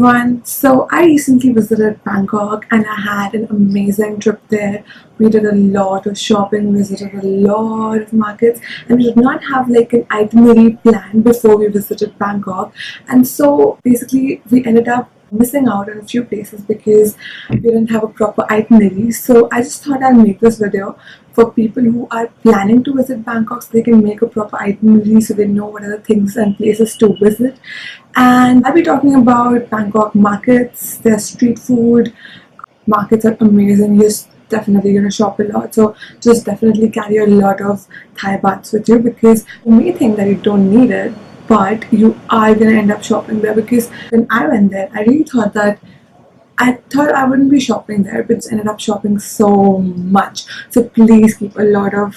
everyone. So I recently visited Bangkok and I had an amazing trip there. We did a lot of shopping, visited a lot of markets, and we did not have like an itinerary plan before we visited Bangkok. And so basically we ended up missing out on a few places because we didn't have a proper itinerary. So I just thought I'll make this video for people who are planning to visit Bangkok so they can make a proper itinerary so they know what are the things and places to visit. And I'll be talking about Bangkok markets, their street food. Markets are amazing. You're definitely going to shop a lot, so just definitely carry a lot of Thai bahts with you because you may think that you don't need it, but you are going to end up shopping there. Because when I went there, I really thought that I wouldn't be shopping there, but ended up shopping so much. So please keep a lot of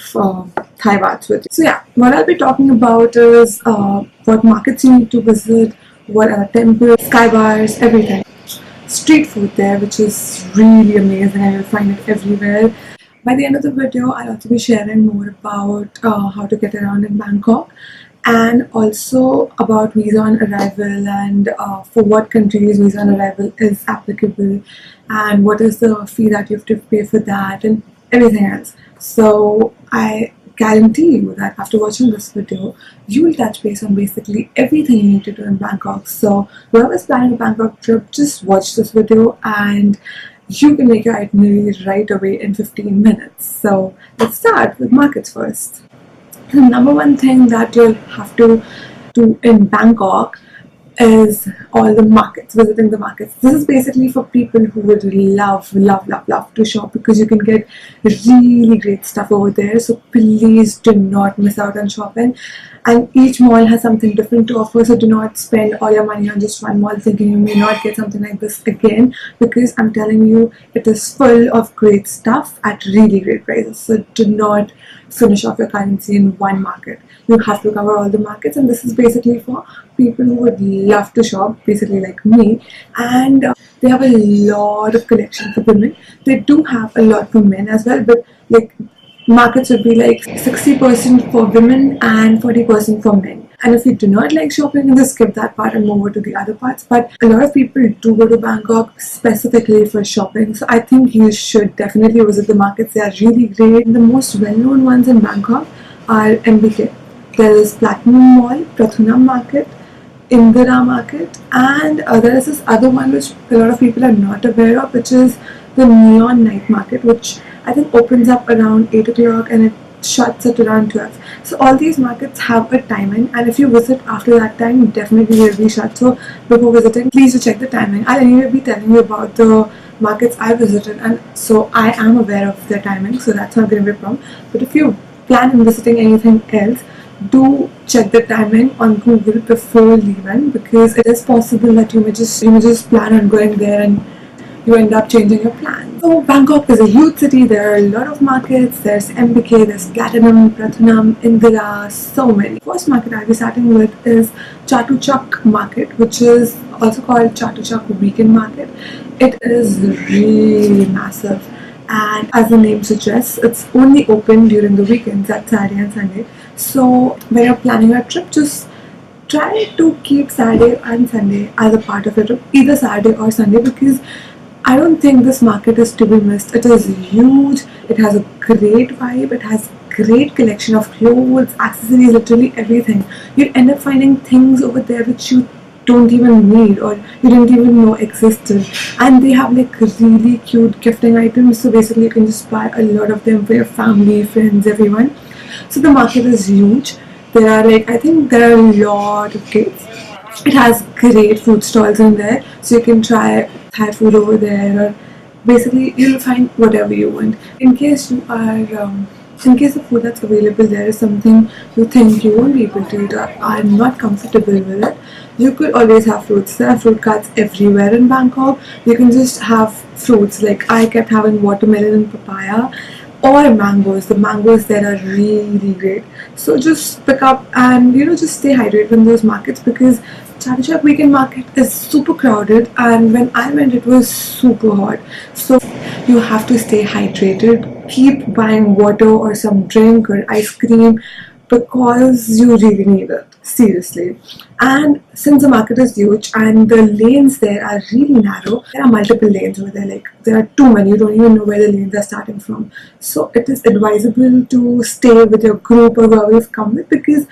Thai bahts with you. So yeah, what I'll be talking about is what markets you need to visit, what are temples, Skybars, everything. Street food there, which is really amazing, and you'll find it everywhere. By the end of the video, I'll also be sharing more about how to get around in Bangkok, and also about visa on arrival and for what countries visa on arrival is applicable and what is the fee that you have to pay for that and everything else. So I guarantee you that after watching this video, you will touch base on basically everything you need to do in Bangkok. So whoever's planning a Bangkok trip, just watch this video and you can make your itinerary right away in 15 minutes. So let's start with markets first. The number one thing that you'll have to do in Bangkok is all the markets, visiting the markets. This is basically for people who would love to shop because you can get really great stuff over there. So please do not miss out on shopping. And each mall has something different to offer, so do not spend all your money on just one mall thinking you may not get something like this again, because I'm telling you, it is full of great stuff at really great prices. So do not finish off your currency in one market. You have to cover all the markets, and this is basically for people who would love to shop, basically like me. And they have a lot of collection for women. They do have a lot for men as well, but like markets would be like 60% for women and 40% for men. And if you do not like shopping, then just skip that part and move over to the other parts. But a lot of people do go to Bangkok specifically for shopping, so I think you should definitely visit the markets. They are really great. The most well-known ones in Bangkok are MBK. There is Platinum Mall, Prathunam Market, Indira Market, and there is this other one which a lot of people are not aware of, which is the Neon Night Market, which I think opens up around 8 o'clock and it shuts at around 12. So all these markets have a timing, and if you visit after that time, definitely will be shut. So before visiting, please do check the timing. I'll anyway be telling you about the markets I visited, and so I am aware of their timing, so that's not going to be a problem. But if you plan on visiting anything else, do check the timing on Google before leaving, because it is possible that you may just plan on going there and you end up changing your plan. So Bangkok is a huge city. There are a lot of markets. There's MBK, there's Platinum, Prathunam, Indira, so many. The first market I'll be starting with is Chatuchak Market, which is also called Chatuchak Weekend Market. It is really massive, and as the name suggests, it's only open during the weekends, that's Saturday and Sunday. So when you're planning a trip, just try to keep Saturday and Sunday as a part of your trip, either Saturday or Sunday, because I don't think this market is to be missed. It is huge, it has a great vibe, it has great collection of clothes, accessories, literally everything. You'll end up finding things over there which you don't even need or you didn't even know existed. And they have like really cute gifting items, so basically you can just buy a lot of them for your family, friends, everyone. So the market is huge. There are I think there are a lot of kids. It has great food stalls in there, so you can try Thai food over there, or basically you'll find whatever you want. In case the food that's available there is something you think you won't be able to eat or are not comfortable with it, you could always have fruits. There are fruit carts everywhere in Bangkok. You can just have fruits. Like I kept having watermelon and papaya, or mangoes. The mangoes there are really great. So just pick up and just stay hydrated in those markets, because Chatuchak Weekend Market is super crowded, and when I went it was super hot. So you have to stay hydrated. Keep buying water or some drink or ice cream because you really need it, seriously. And since the market is huge and the lanes there are really narrow, there are multiple lanes over there, like there are too many, you don't even know where the lanes are starting from. So it is advisable to stay with your group or whoever you've come with, because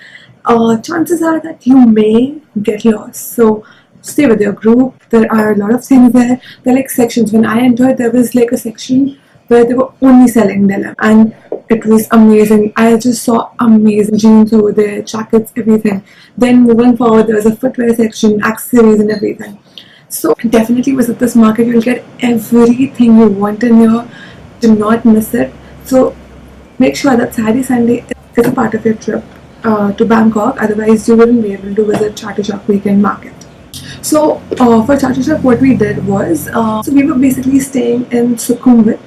chances are that you may get lost. So stay with your group. There are a lot of things there. There are like sections. When I entered, there was like a section where they were only selling denim, and it was amazing. I just saw amazing jeans over there, jackets, everything. Then moving forward, there was a footwear section, accessories, and everything. So definitely visit this market. You'll get everything you want in here. Do not miss it. So make sure that Saturday Sunday is a part of your trip to Bangkok. Otherwise, you wouldn't be able to visit Chatuchak Weekend Market. So for Chatuchak, what we did was, so we were basically staying in Sukhumvit,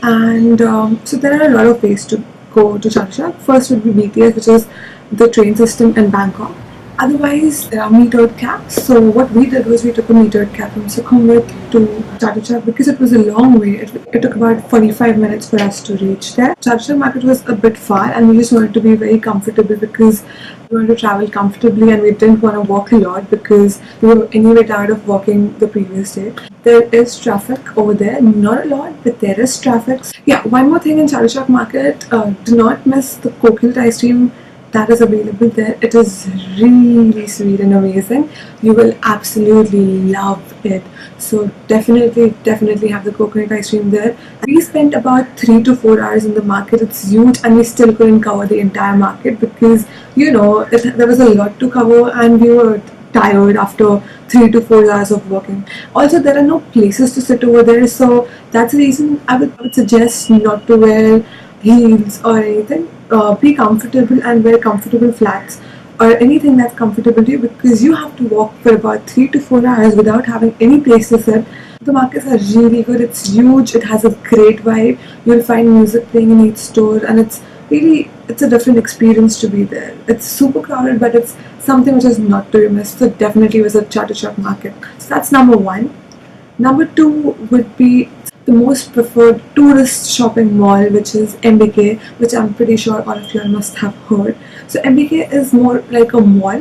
and so there are a lot of ways to go to Chatuchak. First would be BTS, which is the train system in Bangkok. Otherwise, there are metered cabs. So what we did was we took a metered cab from Sukhumvit to Chatuchak because it was a long way. It took about 45 minutes for us to reach there. Chatuchak Market was a bit far, and we just wanted to be very comfortable because we wanted to travel comfortably, and we didn't want to walk a lot because we were anyway tired of walking the previous day. There is traffic over there, not a lot, but there is traffic. Yeah, one more thing in Chatuchak Market, do not miss the coconut ice cream that is available there. It is really sweet and amazing. You will absolutely love it. So definitely have the coconut ice cream there. We spent about 3 to 4 hours in the market. It's huge, and we still couldn't cover the entire market because there was a lot to cover, and we were tired after 3 to 4 hours of walking. Also, there are no places to sit over there, so that's the reason I would suggest not to wear heels or anything. Be comfortable and wear comfortable flats or anything that's comfortable to you, because you have to walk for about 3 to 4 hours without having any place to sit. The markets are really good. It's huge. It has a great vibe. You'll find music playing in each store, and it's a different experience to be there. It's super crowded, but it's something which is not to be missed. So definitely visit Chatuchak Market. So that's number one. Number two would be the most preferred tourist shopping mall, which is MBK, which I'm pretty sure all of you must have heard. So MBK is more like a mall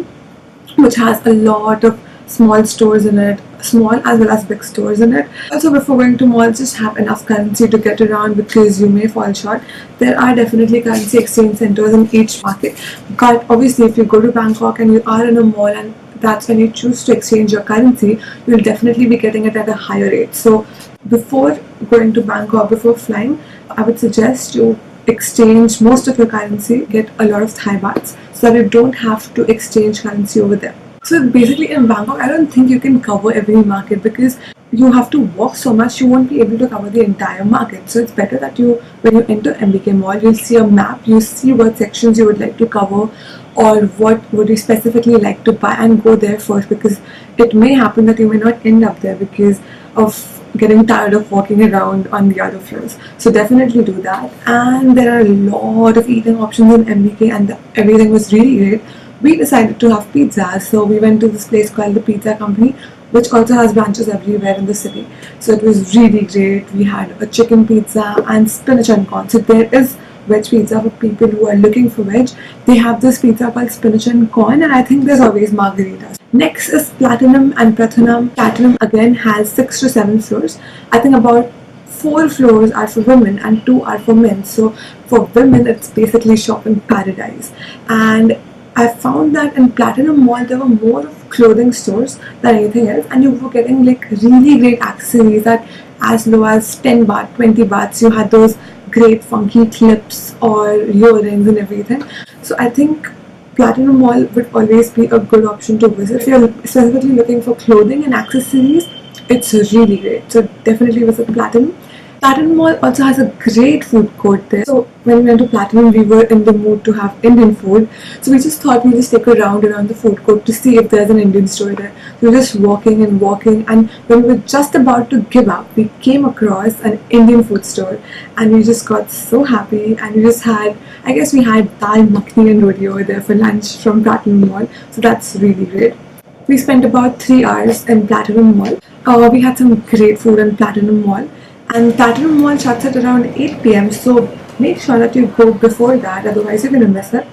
which has a lot of small stores in it, small as well as big stores in it. Also, before going to malls, just have enough currency to get around because you may fall short. There are definitely currency exchange centers in each market, but obviously if you go to Bangkok and you are in a mall and that's when you choose to exchange your currency, you'll definitely be getting it at a higher rate. So before going to Bangkok, before flying, I would suggest you exchange most of your currency, get a lot of Thai bahts so that you don't have to exchange currency over there. So basically in Bangkok, I don't think you can cover every market because you have to walk so much, you won't be able to cover the entire market. So it's better that when you enter MBK Mall, you'll see a map, you see what sections you would like to cover or what would you specifically like to buy, and go there first, because it may happen that you may not end up there because of getting tired of walking around on the other floors. So definitely do that. And there are a lot of eating options in MBK, and everything was really great. We decided to have pizza, so we went to this place called the Pizza Company, which also has branches everywhere in the city. So it was really great. We had a chicken pizza and spinach and corn. So there is veg pizza for people who are looking for veg. They have this pizza called spinach and corn, and I think there's always margaritas. Next is Platinum and Prathunam. Platinum again has 6 to 7 floors. I think about 4 floors are for women and 2 are for men. So for women, it's basically shopping paradise. And I found that in Platinum Mall there were more of clothing stores than anything else, and you were getting like really great accessories at as low as 10 baht, 20 bahts. You had those great funky clips or earrings and everything. So I think Platinum Mall would always be a good option to visit. If you're specifically looking for clothing and accessories, it's really great. So definitely visit Platinum. Platinum Mall also has a great food court there. So when we went to Platinum, we were in the mood to have Indian food. So we just thought we'd just take a round around the food court to see if there's an Indian store there. We were just walking, and when we were just about to give up, we came across an Indian food store, and we just got so happy, and we had dal makhni and roti over there for lunch from Platinum Mall. So that's really great. We spent about 3 hours in Platinum Mall. We had some great food in Platinum Mall. And Platinum Mall shuts at around 8 p.m. So make sure that you go before that, otherwise you're gonna miss it.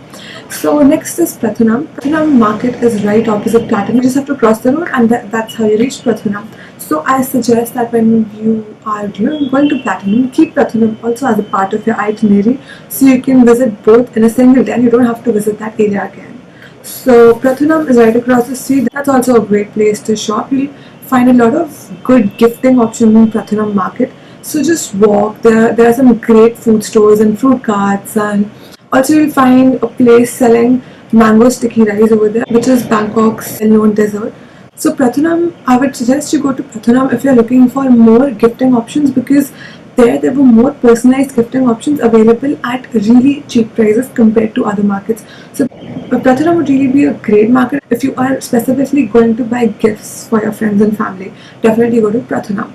So next is Prathunam. Prathunam Market is right opposite Platinum. You just have to cross the road, and that's how you reach Prathunam. So I suggest that when you are going to Platinum, keep Prathunam also as a part of your itinerary, so you can visit both in a single day and you don't have to visit that area again. So Prathunam is right across the street. That's also a great place to shop. You'll find a lot of good gifting options in Prathunam Market. So just walk. There are some great food stores and fruit carts, and also you'll find a place selling mango sticky rice over there, which is Bangkok's well-known dessert. So Prathunam, I would suggest you go to Prathunam if you're looking for more gifting options, because there were more personalized gifting options available at really cheap prices compared to other markets. So Prathunam would really be a great market if you are specifically going to buy gifts for your friends and family. Definitely go to Prathunam.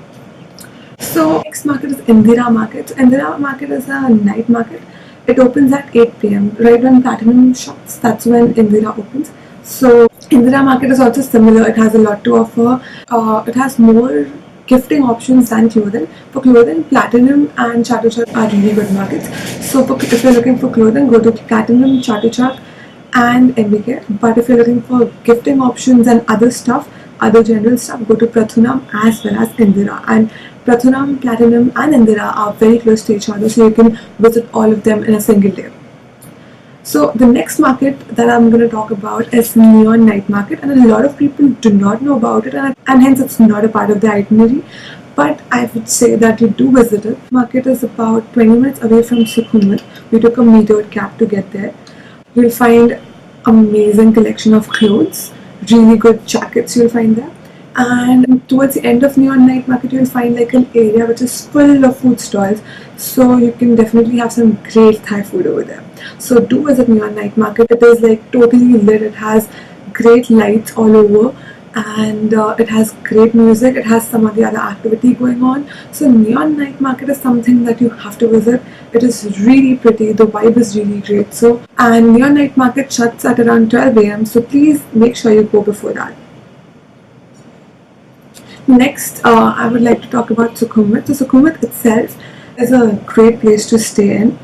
So next market is Indira Market. So Indira Market is a night market. It opens at 8 p.m. Right when Platinum shuts, that's when Indira opens. So Indira Market is also similar. It has a lot to offer. It has more gifting options than clothing. For clothing, Platinum and Chatuchak are really good markets. So if you're looking for clothing, go to Platinum, Chatuchak and MBK. But if you're looking for gifting options and other stuff, other general stuff, go to Prathunam as well as Indira. And Prathunam, Platinum and Indira are very close to each other, so you can visit all of them in a single day. So the next market that I'm going to talk about is Neon Night Market, and a lot of people do not know about it, and hence it's not a part of the itinerary. But I would say that you do visit it. The market is about 20 minutes away from Sukhumvit. We took a metered cab to get there. You'll find amazing collection of clothes, really good jackets you'll find there. And towards the end of Neon Night Market, you'll find like an area which is full of food stalls. So you can definitely have some great Thai food over there. So do visit Neon Night Market. It is like totally lit. It has great lights all over, and it has great music. It has some of the other activity going on. So Neon Night Market is something that you have to visit. It is really pretty. The vibe is really great. And Neon Night Market shuts at around 12 a.m. So please make sure you go before that. Next, I would like to talk about Sukhumvit. So Sukhumvit itself is a great place to stay in.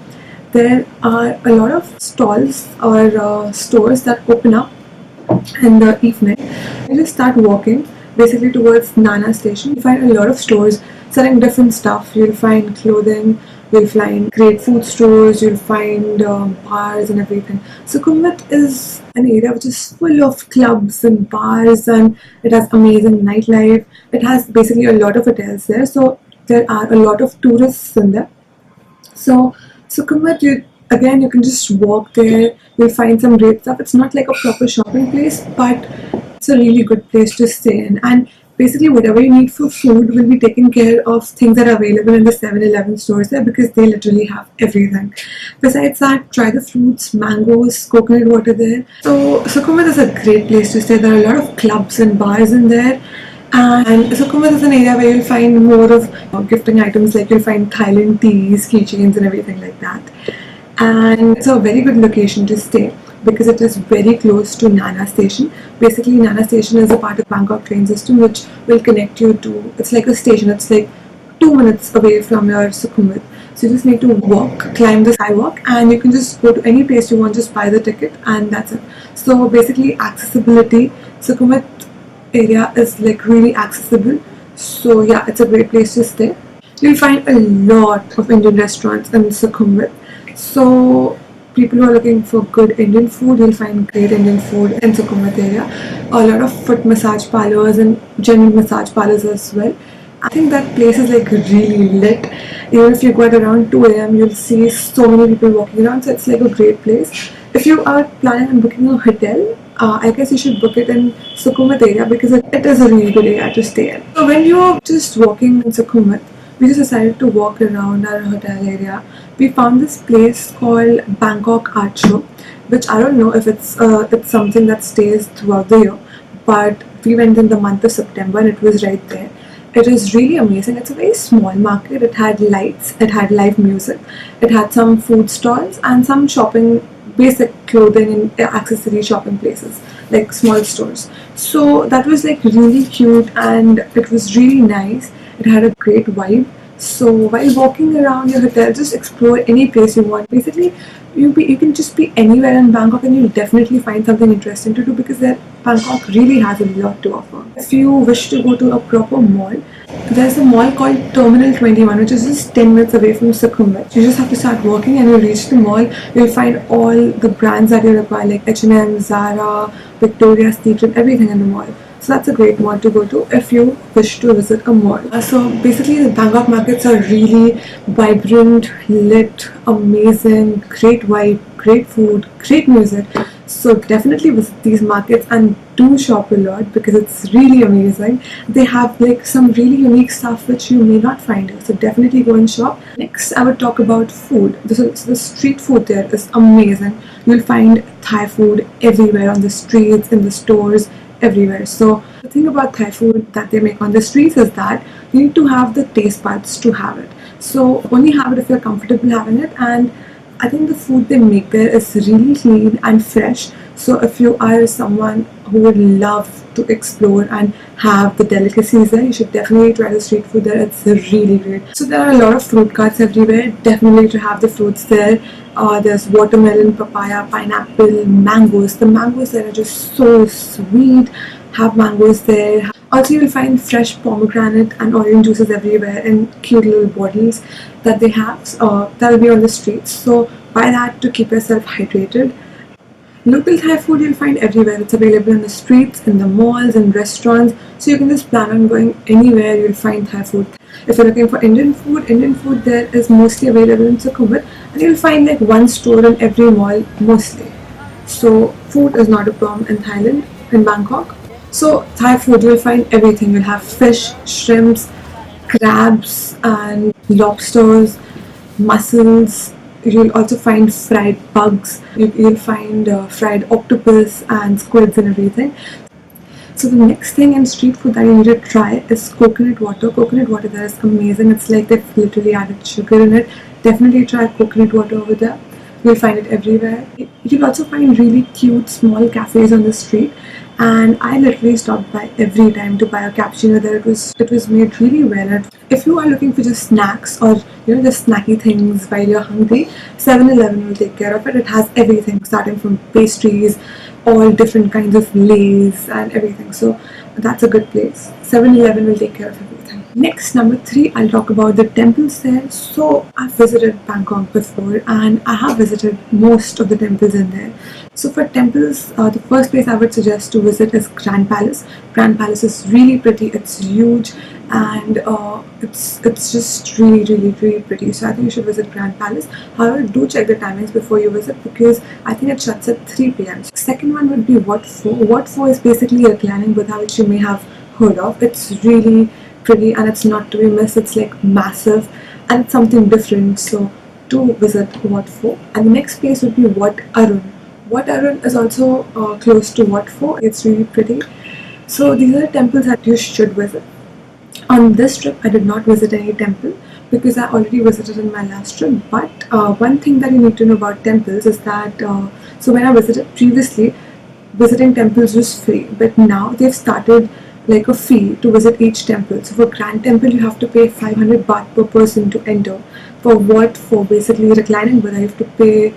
There are a lot of stalls or stores that open up in the evening. You just start walking basically towards Nana station. You find a lot of stores selling different stuff. You'll find clothing, you'll find great food stores, you'll find bars and everything. Sukhumvit is an area which is full of clubs and bars, and it has amazing nightlife. It has basically a lot of hotels there, so there are a lot of tourists in there. So Sukhumvit, you can just walk there. You'll find some great stuff. It's not like a proper shopping place, but it's a really good place to stay in. And basically, whatever you need for food will be taken care of. Things that are available in the 7-Eleven stores there, because they literally have everything. Besides that, try the fruits, mangoes, coconut water there. So Sukhumvit is a great place to stay. There are a lot of clubs and bars in there. And Sukhumvit is an area where you'll find more of gifting items, like you'll find Thailand teas, keychains and everything like that. And it's a very good location to stay because it is very close to Nana Station. Basically, Nana Station is a part of Bangkok train system which will connect you to, it's like a station, it's like 2 minutes away from your Sukhumvit. So you just need to walk, climb the skywalk, and you can just go to any place you want, just buy the ticket, and that's it. So basically, accessibility, Sukhumvit area is like really accessible. So yeah, it's a great place to stay. You'll find a lot of Indian restaurants in Sukhumvit. So people who are looking for good Indian food, you'll find great Indian food in Sukhumvit area. A lot of foot massage parlors and general massage parlors as well. I think that place is like really lit. Even if you go at around 2 a.m, you'll see so many people walking around. So it's like a great place. If you are planning on booking a hotel, I guess you should book it in Sukhumvit area because it is a really good area to stay in. So when you're just walking in Sukhumvit, we just decided to walk around our hotel area. We found this place called Bangkok Hot Show, which I don't know if it's something that stays throughout the year, but we went in the month of September and it was right there. It is really amazing. It's a very small market. It had lights, it had live music, it had some food stalls and some shopping, basic clothing and accessory shopping places, like small stores. So that was like really cute and it was really nice. It had a great vibe. So while walking around your hotel, just explore any place you want. Basically, you can just be anywhere in Bangkok and you'll definitely find something interesting to do because Bangkok really has a lot to offer. If you wish to go to a proper mall, there's a mall called Terminal 21, which is just 10 minutes away from Sukhumvit. You just have to start walking and you reach the mall. You'll find all the brands that you require like H&M, Zara, Victoria's Secret, everything in the mall. So that's a great mall to go to if you wish to visit a mall. So basically the Bangkok markets are really vibrant, lit, amazing, great vibe, great food, great music. So definitely visit these markets and do shop a lot because it's really amazing. They have like some really unique stuff which you may not find here. So definitely go and shop. Next, I would talk about food. The street food there is amazing. You'll find Thai food everywhere on the streets, in the stores, everywhere. So the thing about Thai food that they make on the streets is that you need to have the taste buds to have it. So only have it if you're comfortable having it, and I think the food they make there is really clean and fresh. So if you are someone who would love to explore and have the delicacies there, you should definitely try the street food there. It's really great. So there are a lot of fruit carts everywhere. Definitely to have the fruits there. There's watermelon, papaya, pineapple, mangoes. The mangoes there are just so sweet. Have mangoes there. Also, you'll find fresh pomegranate and orange juices everywhere in cute little bottles that they have. That'll be on the streets. So buy that to keep yourself hydrated. Local Thai food you'll find everywhere. It's available in the streets, in the malls, in restaurants. So you can just plan on going anywhere, you'll find Thai food. If you're looking for Indian food there is mostly available in Sukhumvit, and you'll find like one store in every mall mostly. So food is not a problem in Thailand, in Bangkok. So Thai food you'll find everything. You'll have fish, shrimps, crabs and lobsters, mussels. You'll also find fried bugs. You'll find fried octopus and squids and everything. So the next thing in street food that you need to try is coconut water. Coconut water there is amazing. It's like they've literally added sugar in it. Definitely try coconut water over there. You'll find it everywhere. You'll also find really cute small cafes on the street. And I literally stopped by every time to buy a cappuccino there. It was made really well. And if you are looking for just snacks or just snacky things while you're hungry, 7-Eleven will take care of it. It has everything starting from pastries, all different kinds of lays and everything. So that's a good place. 7-Eleven will take care of everything. Next, number 3, I'll talk about the temples there. So I've visited Bangkok before and I have visited most of the temples in there. So for temples, the first place I would suggest to visit is Grand Palace. Grand Palace is really pretty. It's huge and it's just really pretty. So I think you should visit Grand Palace. However, do check the timings before you visit because I think it shuts at 3 p.m. Second one would be Wat Pho. Wat Pho is basically a reclining Buddha which you may have heard of. It's really pretty and it's not to be missed. It's like massive and it's something different. So do visit Wat Pho. And the next place would be Wat Arun. Wat Arun is also close to Wat Pho. It's really pretty. So these are temples that you should visit. On this trip, I did not visit any temple because I already visited in my last trip. But one thing that you need to know about temples is that so when I visited previously, visiting temples was free. But now they've started like a fee to visit each temple. So for Grand Temple, you have to pay 500 baht per person to enter. For Wat Pho, basically reclining Buddha, you have to pay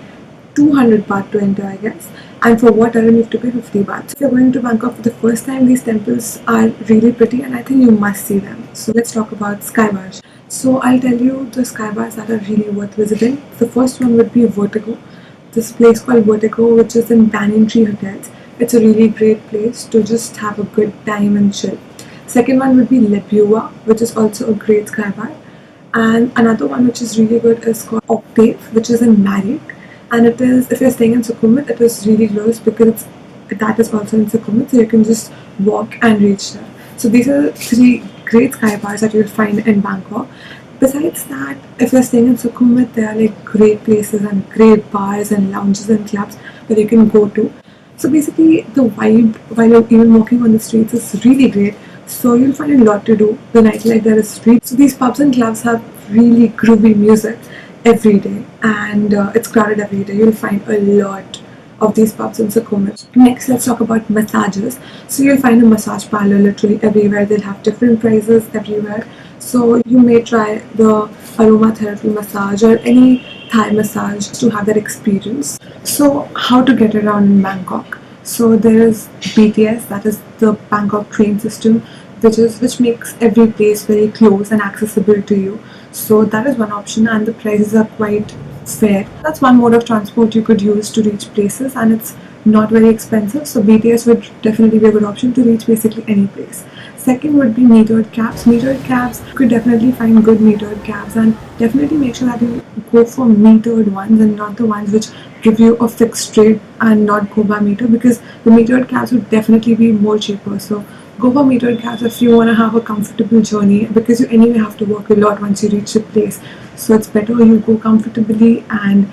200 baht to enter, I guess. And for Wat Arun, you have to pay 50 baht. So if you're going to Bangkok for the first time, these temples are really pretty and I think you must see them. So let's talk about Skybars. So I'll tell you the Skybars that are really worth visiting. The first one would be Vertigo. This place called Vertigo, which is in Banyan Tree Hotels. It's a really great place to just have a good time and chill. Second one would be Lepiua, which is also a great Skybar. And another one which is really good is called Octave, which is in Marriott. And it is, if you're staying in Sukhumvit, it is really close because that is also in Sukhumvit, so you can just walk and reach there. So these are 3 great sky bars that you'll find in Bangkok. Besides that, if you're staying in Sukhumvit, there are like great places and great bars and lounges and clubs that you can go to. So basically, the vibe while you're even walking on the streets is really great. So you'll find a lot to do. The nightlife there is street. So these pubs and clubs have really groovy music every day, and it's crowded every day. You'll find a lot of these pubs in Sukhumvit. Next, let's talk about massages. So you'll find a massage parlor literally everywhere. They'll have different prices everywhere. So you may try the aromatherapy massage or any Thai massage to have that experience. So how to get around in Bangkok? So there is BTS, that is the Bangkok train system, which makes every place very close and accessible to you. So that is one option, and the prices are quite fair. That's one mode of transport you could use to reach places, and it's not very expensive. So BTS would definitely be a good option to reach basically any place. Second would be metered cabs. Metered cabs, you could definitely find good metered cabs, and definitely make sure that you go for metered ones and not the ones which give you a fixed rate and not go by meter, because the metered cabs would definitely be more cheaper. So go for metered cabs if you want to have a comfortable journey, because you anyway have to walk a lot once you reach the place. So it's better you go comfortably and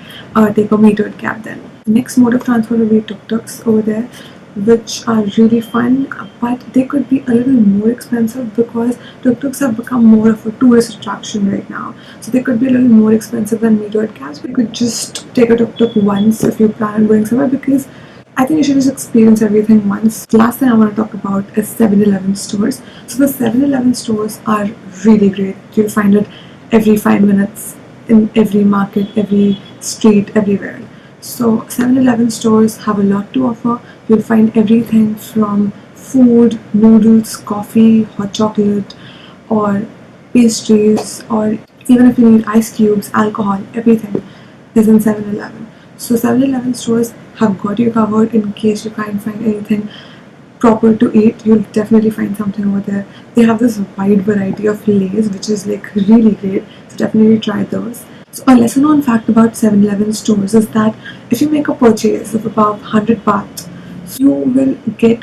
take a metered cab then. Next mode of transport will be tuk-tuks over there, which are really fun, but they could be a little more expensive because tuk-tuks have become more of a tourist attraction right now. So they could be a little more expensive than metered cabs. We could just take a tuk-tuk once if you plan on going somewhere, because I think you should just experience everything once. The last thing I want to talk about is 7-Eleven stores. So the 7-Eleven stores are really great. You'll find it every 5 minutes in every market, every street, everywhere. So 7-Eleven stores have a lot to offer. You'll find everything from food, noodles, coffee, hot chocolate, or pastries, or even if you need ice cubes, alcohol, everything is in 7-Eleven. So 7-Eleven stores have got you covered in case you can't find anything proper to eat. You'll definitely find something over there. They have this wide variety of lays, which is like really great. So definitely try those. So a lesser known fact about 7-Eleven stores is that if you make a purchase of about 100 baht, you will get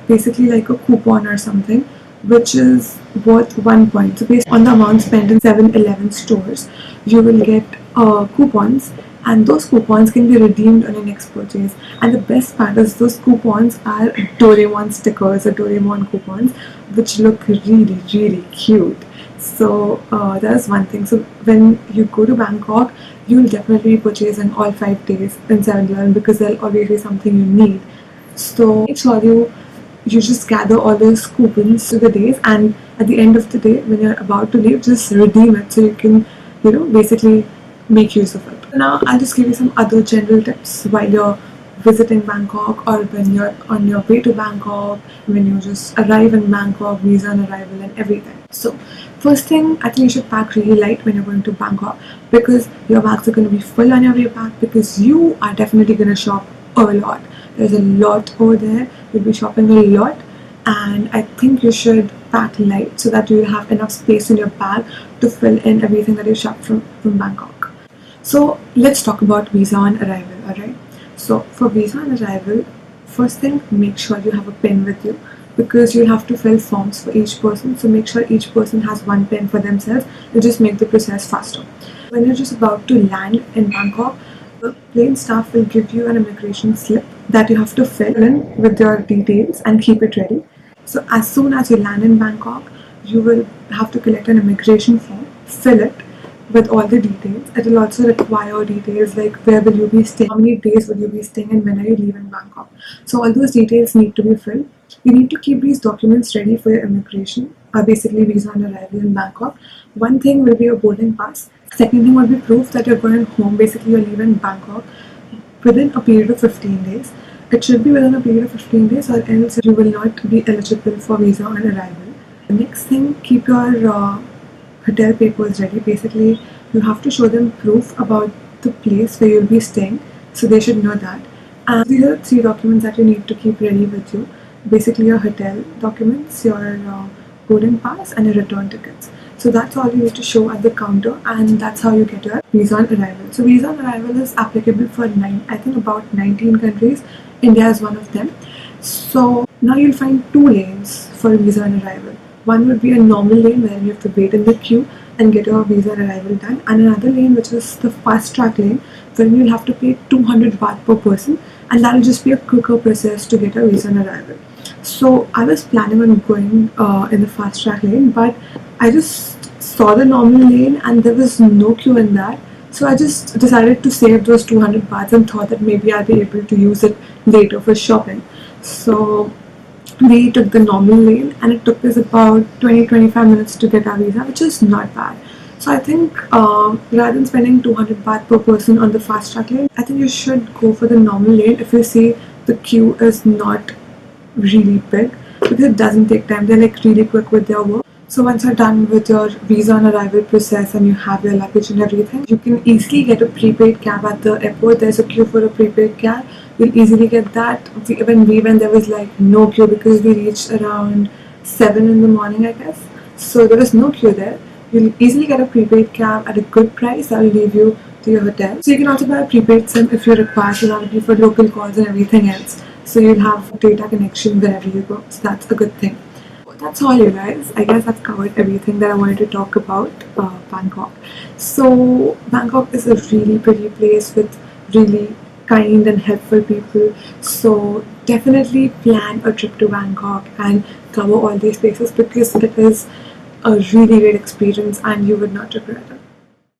basically like a coupon or something, which is worth 1 point. So based on the amount spent in 7-Eleven stores, you will get coupons, and those coupons can be redeemed on your next purchase. And the best part is those coupons are Doraemon stickers or Doraemon coupons, which look really, really cute. So that's one thing. So when you go to Bangkok, you'll definitely be purchasing all 5 days in 7-Eleven, because there'll always be something you need. So make sure you just gather all those coupons to the days, and at the end of the day, when you're about to leave, just redeem it so you can, basically make use of it. Now I'll just give you some other general tips while you're visiting Bangkok, or when you're on your way to Bangkok, when you just arrive in Bangkok, visa on arrival and everything. So first thing, I think you should pack really light when you're going to Bangkok, because your bags are going to be full on your way back, because you are definitely going to shop a lot. There's a lot over there. You'll be shopping a lot, and I think you should pack light so that you'll have enough space in your bag to fill in everything that you shop from Bangkok. So let's talk about visa on arrival, alright? So for visa on arrival, first thing, make sure you have a pen with you, because you'll have to fill forms for each person. So make sure each person has one pen for themselves. It'll just make the process faster. When you're just about to land in Bangkok, the plane staff will give you an immigration slip that you have to fill in with your details and keep it ready. So as soon as you land in Bangkok, you will have to collect an immigration form, fill it with all the details. It will also require details like where will you be staying, how many days will you be staying, and when are you leaving Bangkok. So all those details need to be filled. You need to keep these documents ready for your immigration, basically visa on arrival in Bangkok. One thing will be your boarding pass. Second thing would be proof that you're going home, basically you're leaving Bangkok within a period of 15 days. It should be within a period of 15 days, or else you will not be eligible for visa on arrival. The next thing, keep your hotel papers ready. Basically, you have to show them proof about the place where you'll be staying, so they should know that. And these are the 3 documents that you need to keep ready with you. Basically, your hotel documents, your boarding pass, and your return tickets. So that's all you need to show at the counter, and that's how you get your visa on arrival. So visa on arrival is applicable for about 19 countries. India is one of them. So now you'll find 2 lanes for visa on arrival. One would be a normal lane where you have to wait in the queue and get your visa on arrival done, and another lane which is the fast track lane, where you'll have to pay 200 baht per person, and that'll just be a quicker process to get a visa on arrival. So I was planning on going in the fast track lane, but I just saw the normal lane and there was no queue in that. So I just decided to save those 200 bahts and thought that maybe I'll be able to use it later for shopping. So we took the normal lane and it took us about 20-25 minutes to get our visa, which is not bad. So I think rather than spending 200 baht per person on the fast track lane, I think you should go for the normal lane if you see the queue is not really big, because it doesn't take time. They're like really quick with their work. So once you're done with your visa on arrival process and you have your luggage and everything, you can easily get a prepaid cab at the airport. There's a queue for a prepaid cab. You'll easily get that. When we went, there was like no queue because we reached around 7 in the morning, I guess. So there was no queue there. You'll easily get a prepaid cab at a good price that will leave you to your hotel. So you can also buy a prepaid SIM if you require to for local calls and everything else. So you'll have data connection wherever you go. So that's a good thing. That's all, you guys. I guess I've covered everything that I wanted to talk about Bangkok. So Bangkok is a really pretty place with really kind and helpful people. So definitely plan a trip to Bangkok and cover all these places because it is a really great experience and you would not regret it.